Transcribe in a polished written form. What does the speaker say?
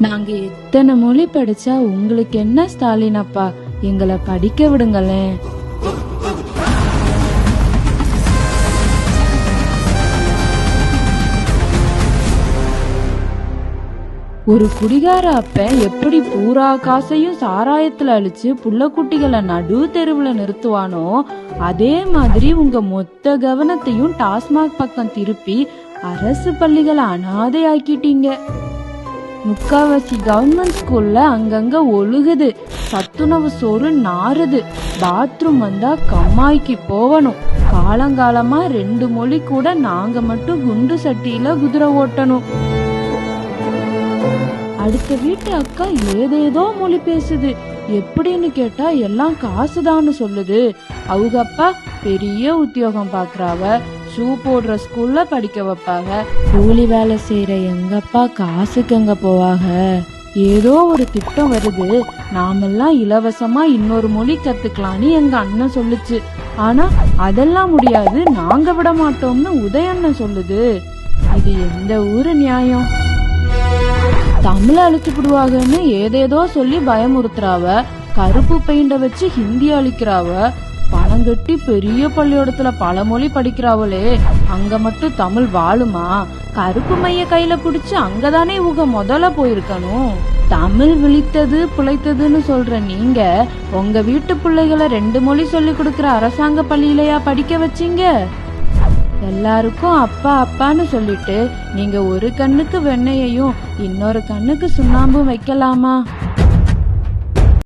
நாங்க எத்தனை மொழி படிச்சா உங்களுக்கு என்ன ஸ்டாலின் அப்பா, எங்களை படிக்க விடுங்களேன். ஒரு குடிகார அப்பன் எப்படி பூரா காசையும் சாராயத்துல அழிச்சு புள்ளக்குட்டிகளை நடு தெருவுல நிறுத்துவானோ, அதே மாதிரி உங்க மொத்த கவனத்தையும் டாஸ்மாக் பக்கம் திருப்பி அரசு பள்ளிகளை அனாதை ஆக்கிட்டீங்க. முக்காவாசி கவர்மெண்ட் ஸ்கூல்ல அங்கங்க ஒழுகுது, சத்துணவு சோறு நாறுது, பாத்ரூம் வந்தா கம்மாய்க்கு போகணும், காலங்காலமா 2 மொழி கூட நாங்க மட்டும் குண்டு சட்டியில குதிரை ஓட்டணும். அடுத்த வீட்டு அக்கா ஏதேதோ மொழி பேசுது, எப்படின்னு கேட்டா எல்லாம் காசுதான்னு சொல்லுது. அவங்க அப்பா பெரிய உத்தியோகம் பாக்குறாவ, ஷூ போடுற ஸ்கூல்ல படிக்க வைப்பாங்க. கூலி வேலை செய்யற எங்கப்பா காசுக்கு எங்க போவாங்க? ஏதோ ஒரு திட்டம் வருது, நாமெல்லாம் இலவசமா இன்னொரு மொழி கத்துக்கலான்னு எங்க அண்ணன் சொல்லுச்சு. ஆனா அதெல்லாம் முடியாது, நாங்க விட மாட்டோம்னு உதயண்ணன் சொல்லுது. இது எந்த ஊரு நியாயம்? தமிழ அழிச்சுடுவாங்கன்னு ஏதேதோ சொல்லி பயமுறுத்துறாவ, கருப்பு பெயிண்ட வச்சு ஹிந்தி அழிக்கிறாவ, பணம் கட்டி பெரிய பள்ளியோடத்துல பல மொழி படிக்கிறாவளே, அங்க மட்டும் தமிழ் வாழுமா? கருப்பு மைய கையில பிடிச்சு அங்கதானே இவங்க முதல்ல போயிருக்கணும். தமிழ் விழித்தது பிழைத்ததுன்னு சொல்ற நீங்க உங்க வீட்டு பிள்ளைகளை 2 மொழி சொல்லி கொடுக்கற அரசாங்க பள்ளியிலையா படிக்க வச்சீங்க? எல்லாருக்கும் அப்பா அப்பான்னு சொல்லிட்டு நீங்க ஒரு கண்ணுக்கு வெண்ணெயையும் இன்னொரு கண்ணுக்கு சுண்ணாம்பும் வைக்கலாமா?